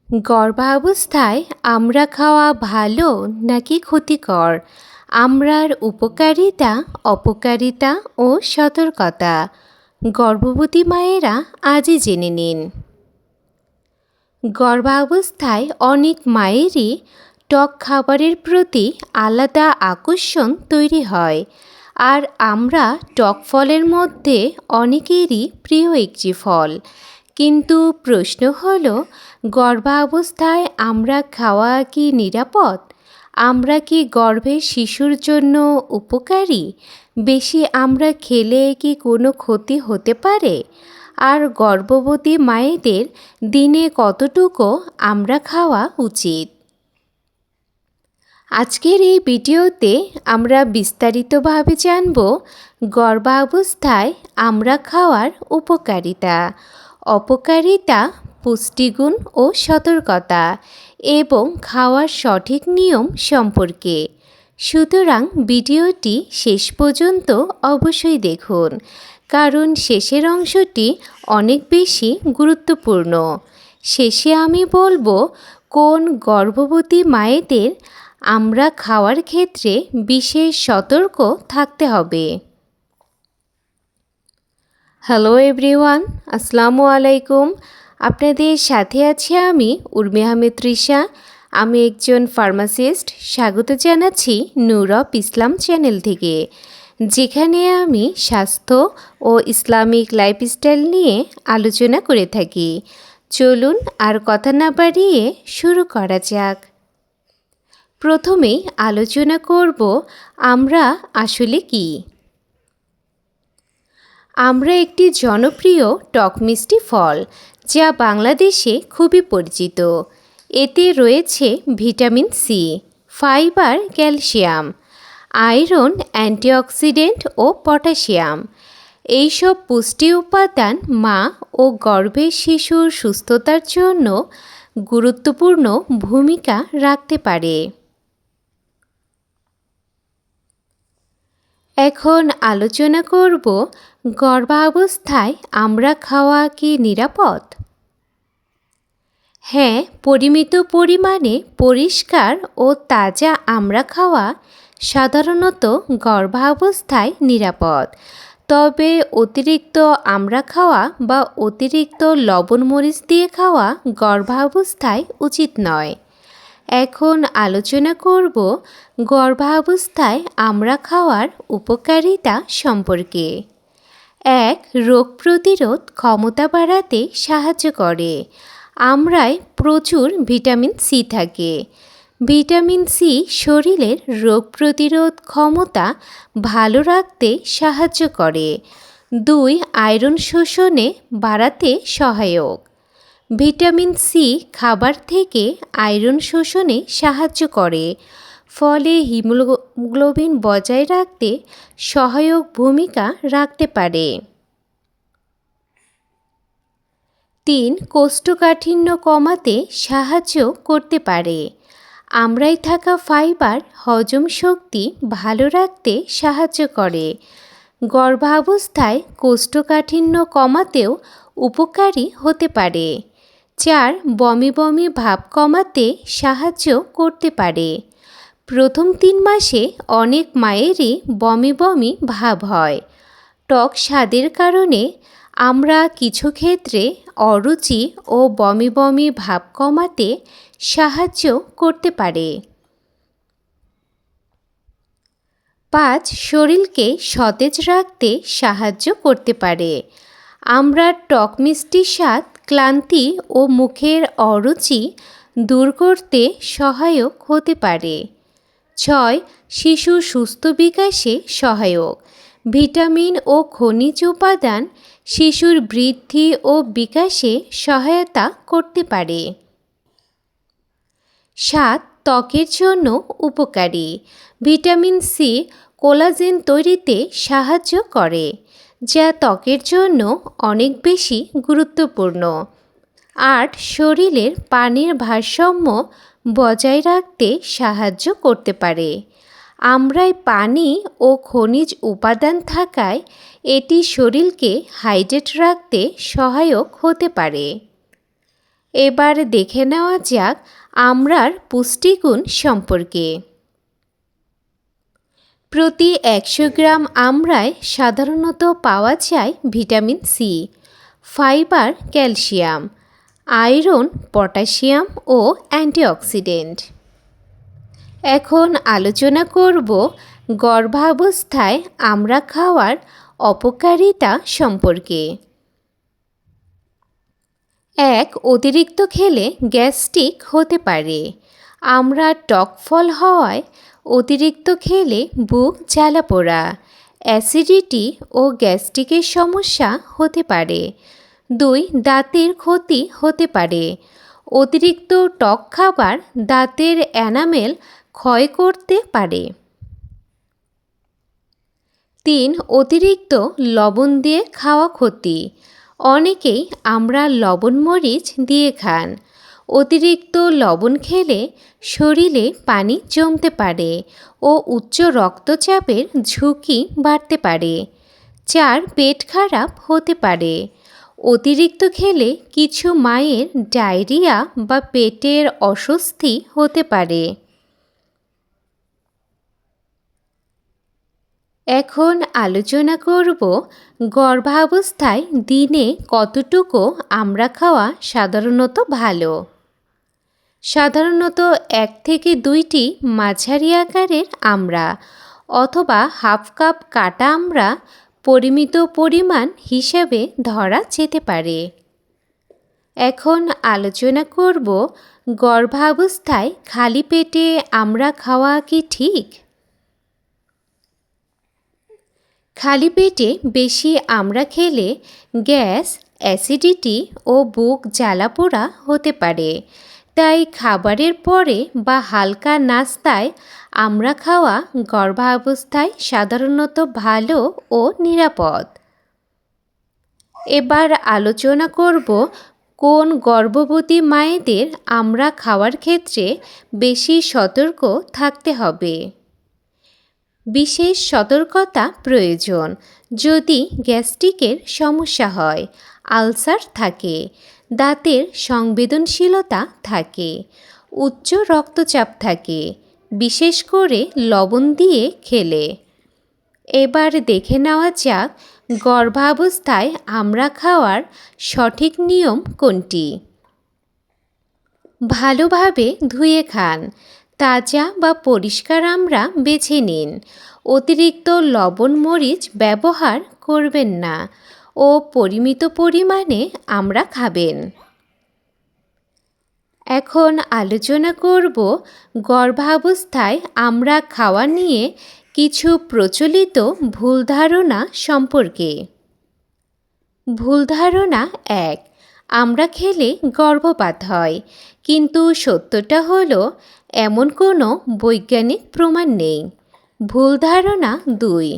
গর্ভাবস্থায় আমড়া খাওয়া ভালো নাকি ক্ষতিকর? আমড়ার উপকারিতা, অপকারিতা ও সতর্কতা গর্ভবতী মায়েরা আজই জেনে নিন। গর্ভাবস্থায় অনেক মায়েরই টক খাবারের প্রতি আলাদা আকর্ষণ তৈরি হয়, আর আমরা টক ফলের মধ্যে অনেকেরই প্রিয় একটি ফল। কিন্তু প্রশ্ন হলো, গর্ভাবস্থায় আমড়া খাওয়া কি নিরাপদ? আমড়া কি গর্ভের শিশুর জন্য উপকারী? বেশি আমড়া খেলে কি কোনো ক্ষতি হতে পারে? আর গর্ভবতী মায়েদের দিনে কতটুকু আমড়া খাওয়া উচিত? আজকের এই ভিডিওতে আমরা বিস্তারিতভাবে জানব গর্ভাবস্থায় আমড়া খাওয়ার উপকারিতা, অপকারিতা, পুষ্টিগুণ ও সতর্কতা এবং খাওয়ার সঠিক নিয়ম সম্পর্কে। সুতরাং ভিডিওটি শেষ পর্যন্ত অবশ্যই দেখুন, কারণ শেষের অংশটি অনেক বেশি গুরুত্বপূর্ণ। শেষে আমি বলবো কোন গর্ভবতী মায়েদের আমড়া খাওয়ার ক্ষেত্রে বিশেষ সতর্ক থাকতে হবে। হ্যালো এভরিওয়ান, আসসালামু আলাইকুম। আপনাদের সাথে আছি আমি উর্মি আহমেদ তৃষা। আমি একজন ফার্মাসিস্ট। স্বাগত জানাচ্ছি নূর অফ ইসলাম চ্যানেল থেকে, যেখানে আমি স্বাস্থ্য ও ইসলামিক লাইফস্টাইল নিয়ে আলোচনা করে থাকি। চলুন আর কথা না বাড়িয়ে শুরু করা যাক। প্রথমেই আলোচনা করব আমড়া আসলে কি। আমড়া একটি জনপ্রিয় টক মিষ্টি ফল, যা বাংলাদেশে খুবই পরিচিত। এতে রয়েছে vitamin C, fibre, calcium, iron, antioxidant ও পটাশিয়াম। এইসব পুষ্টি উপাদান মা ও গর্ভের শিশুর সুস্থতার জন্য গুরুত্বপূর্ণ ভূমিকা রাখতে পারে। এখন আলোচনা করব গর্ভাবস্থায় আমড়া খাওয়া কি নিরাপদ? হ্যাঁ, পরিমিত পরিমাণে পরিষ্কার ও তাজা আমড়া খাওয়া সাধারণত গর্ভাবস্থায় নিরাপদ। তবে অতিরিক্ত আমড়া খাওয়া বা অতিরিক্ত লবণ মরিচ দিয়ে খাওয়া গর্ভাবস্থায় উচিত নয়। এখন আলোচনা করব গর্ভাবস্থায় আমড়া খাওয়ার উপকারিতা সম্পর্কে। 1. রোগ প্রতিরোধ ক্ষমতা বাড়াতে সাহায্য করে। আমড়ায় প্রচুর ভিটামিন সি থাকে। ভিটামিন সি শরীরের রোগ প্রতিরোধ ক্ষমতা ভালো রাখতে সাহায্য করে। 2. আয়রন শোষণে বাড়াতে সহায়ক। ভিটামিন সি খাবার থেকে আয়রন শোষণে সাহায্য করে, ফলে হিমোগ্লোবিন বজায় রাখতে সহায়ক ভূমিকা রাখতে পারে। 3. কোষ্ঠকাঠিন্য কমাতে সাহায্য করতে পারে। আমড়ায় থাকা ফাইবার হজম শক্তি ভালো রাখতে সাহায্য করে। গর্ভাবস্থায় কোষ্ঠকাঠিন্য কমাতেও উপকারী হতে পারে। 4. বমি বমি ভাব কমাতে সাহায্য করতে পারে। প্রথম 3 মাসে অনেক মায়েরই বমি বমি ভাব হয়। টক স্বাদের কারণে আমরা কিছু ক্ষেত্রে অরুচি ও বমি বমি ভাব কমাতে সাহায্য করতে পারে। 5. শরীরকে সতেজ রাখতে সাহায্য করতে পারে। আমড়ার টক মিষ্টি স্বাদ ক্লান্তি ও মুখের অরুচি দূর করতে সহায়ক হতে পারে। 6. শিশু সুস্থ বিকাশে সহায়ক। ভিটামিন ও খনিজ উপাদান শিশুর বৃদ্ধি ও বিকাশে সহায়তা করতে পারে। 7. ত্বকের জন্য উপকারী। ভিটামিন সি কোলাজেন তৈরিতে সাহায্য করে, যা ত্বকের জন্য অনেক বেশি গুরুত্বপূর্ণ। 8. শরীরের পানির ভারসাম্য বজায় রাখতে সাহায্য করতে পারে। আমড়ায় পানি ও খনিজ উপাদান থাকায় এটি শরীরকে হাইড্রেট রাখতে সহায়ক হতে পারে। এবার দেখে নেওয়া যাক আমড়ার পুষ্টিগুণ সম্পর্কে। প্রতি 100 গ্রাম আমড়ায় সাধারণত পাওয়া যায় vitamin C, fibre, calcium, iron, potassium ও অ্যান্টিঅক্সিডেন্ট। এখন আলোচনা করব গর্ভাবস্থায় আমড়া খাওয়ার অপকারিতা সম্পর্কে। 1. অতিরিক্ত খেলে গ্যাস্ট্রিক হতে পারে। আমড়া টক ফল হওয়ায় অতিরিক্ত খেলে বুক জ্বালা পোড়া, অ্যাসিডিটি ও গ্যাস্ট্রিকের সমস্যা হতে পারে। 2. দাঁতের ক্ষতি হতে পারে। অতিরিক্ত টক খাবার দাঁতের এনামেল ক্ষয় করতে পারে। 3. অতিরিক্ত লবণ দিয়ে খাওয়া ক্ষতি। অনেকেই আমড়া লবণ মরিচ দিয়ে খান। অতিরিক্ত লবণ খেলে শরীরে পানি জমতে পারে ও উচ্চ রক্তচাপের ঝুঁকি বাড়তে পারে। 4. পেট খারাপ হতে পারে। অতিরিক্ত খেলে কিছু মায়ের ডায়রিয়া বা পেটের অস্বস্তি হতে পারে। এখন আলোচনা করব গর্ভাবস্থায় দিনে কতটুকু আমড়া খাওয়া সাধারণত ভালো। সাধারণত 1 থেকে 2টি মাঝারি আকারের আমড়া অথবা হাফ কাপ কাটা আমড়া পরিমিত পরিমাণ হিসেবে ধরা যেতে পারে। এখন আলোচনা করব গর্ভাবস্থায় খালি পেটে আমড়া খাওয়া কি ঠিক? খালি পেটে বেশি আমড়া খেলে গ্যাস, অ্যাসিডিটি ও বুক জ্বালাপোড়া হতে পারে। তাই খাবারের পরে বা হালকা নাস্তায় আমড়া খাওয়া গর্ভাবস্থায় সাধারণত ভালো ও নিরাপদ। এবার আলোচনা করব কোন গর্ভবতী মায়েদের আমড়া খাওয়ার ক্ষেত্রে বেশি সতর্ক থাকতে হবে। বিশেষ সতর্কতা প্রয়োজন যদি গ্যাস্ট্রিকের সমস্যা হয়, আলসার থাকে, দাঁতের সংবেদনশীলতা থাকে, উচ্চ রক্তচাপ থাকে, বিশেষ করে লবণ দিয়ে খেলে। এবার দেখে নেওয়া যাক গর্ভাবস্থায় আমড়া খাওয়ার সঠিক নিয়ম কোনটি। ভালোভাবে ধুয়ে খান। তাজা বা পরিষ্কার আমড়া বেছে নিন। অতিরিক্ত লবণ মরিচ ব্যবহার করবেন না ও পরিমিত পরিমাণে আমড়া খাবেন। এখন আলোচনা করব গর্ভাবস্থায় আমড়া খাওয়া নিয়ে কিছু প্রচলিত ভুল ধারণা সম্পর্কে। ভুল ধারণা 1. আমড়া খেলে গর্ভপাত হয়, কিন্তু সত্যটা হলো এমন কোনো বৈজ্ঞানিক প্রমাণ নেই। ভুল ধারণা 2.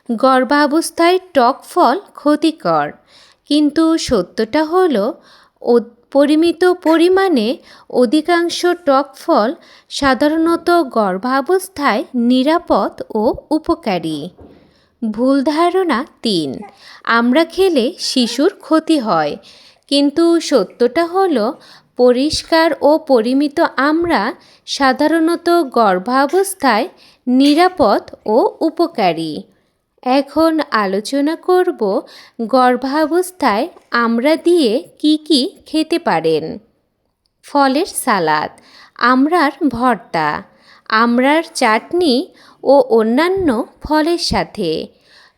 গর্ভাবস্থায় টক ফল ক্ষতিকর, কিন্তু সত্যটা হলো পরিমিত পরিমাণে অধিকাংশ টক ফল সাধারণত গর্ভাবস্থায় নিরাপদ ও উপকারী। ভুল ধারণা 3. আমড়া খেলে শিশুর ক্ষতি হয়, কিন্তু সত্যটা হলো পরিষ্কার ও পরিমিত আমড়া সাধারণত গর্ভাবস্থায় নিরাপদ ও উপকারী। এখন আলোচনা করব গর্ভাবস্থায় আমড়া দিয়ে কি কি খেতে পারেন। ফলের সালাদ, আমড়ার ভর্তা, আমড়ার চাটনি ও অন্যান্য ফলের সাথে।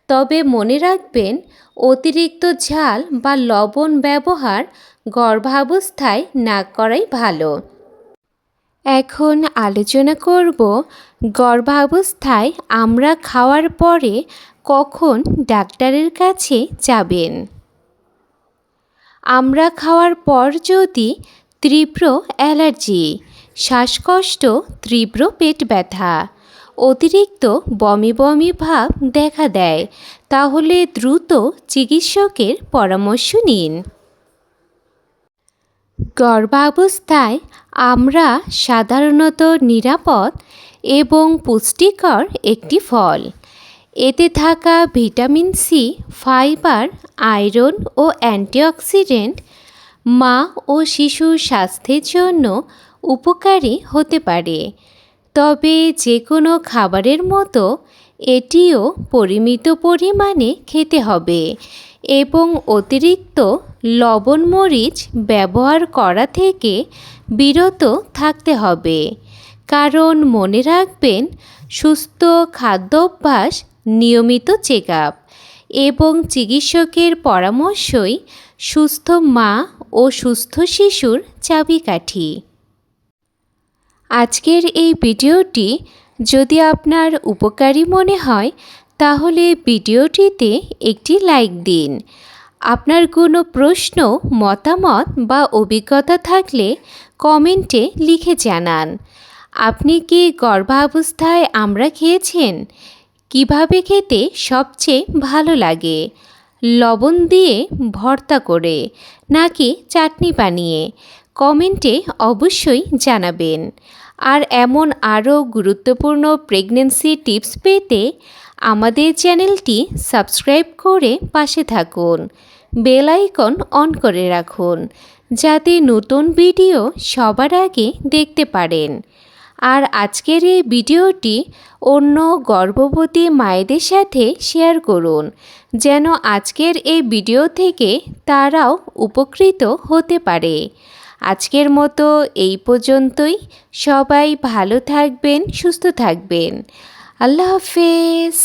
তবে মনে রাখবেন অতিরিক্ত ঝাল বা লবণ ব্যবহার গর্ভাবস্থায় না করাই ভালো। এখন আলোচনা করব গর্ভাবস্থায় আমড়া খাওয়ার পরে কখন ডাক্তারের কাছে যাবেন। আমড়া খাওয়ার পর যদি তীব্র অ্যালার্জি, শ্বাসকষ্ট, তীব্র পেট ব্যথা, অতিরিক্ত বমি বমি ভাব দেখা দেয়, তাহলে দ্রুত চিকিৎসকের পরামর্শ নিন। গর্ভাবস্থায় আমড়া সাধারণত নিরাপদ এবং পুষ্টিকর একটি ফল। এতে থাকা ভিটামিন সি, ফাইবার, আয়রন ও অ্যান্টিঅক্সিডেন্ট মা ও শিশুর স্বাস্থ্যের জন্য উপকারী হতে পারে। তবে যে কোনো খাবারের মতো এটিও পরিমিত পরিমাণে খেতে হবে এবং অতিরিক্ত লবণ মরিচ ব্যবহার করা থেকে বিরত থাকতে হবে। কারণ মনে রাখবেন, সুস্থ খাদ্যাভ্যাস, নিয়মিত চেক আপ এবং চিকিৎসকের পরামর্শই সুস্থ মা ও সুস্থ শিশুর চাবিকাঠি। আজকের এই ভিডিওটি যদি আপনার উপকারী মনে হয় তাহলে ভিডিওটিতে একটি লাইক দিন। আপনার কোনো প্রশ্ন, মতামত বা অভিজ্ঞতা থাকলে কমেন্টে লিখে জানান। আপনি কি গর্ভাবস্থায় আমড়া খেয়েছেন? কিভাবে খেতে সবচেয়ে ভালো লাগে? লবণ দিয়ে ভর্তা করে নাকি চাটনি বানিয়ে? কমেন্টে অবশ্যই জানাবেন। আর এমন আরও গুরুত্বপূর্ণ প্রেগন্যান্সি টিপস পেতে আমাদের চ্যানেলটি সাবস্ক্রাইব করে পাশে থাকুন। বেল আইকন অন করে রাখুন যাতে নতুন ভিডিও সবার আগে দেখতে পারেন। আর আজকের এই ভিডিওটি অন্য গর্ভবতী মায়েদের সাথে শেয়ার করুন যেন আজকের এই ভিডিও থেকে তারাও উপকৃত হতে পারে। আজকের মতো এই পর্যন্তই। সবাই ভালো থাকবেন, সুস্থ থাকবেন। আল্লাহ হাফেজ।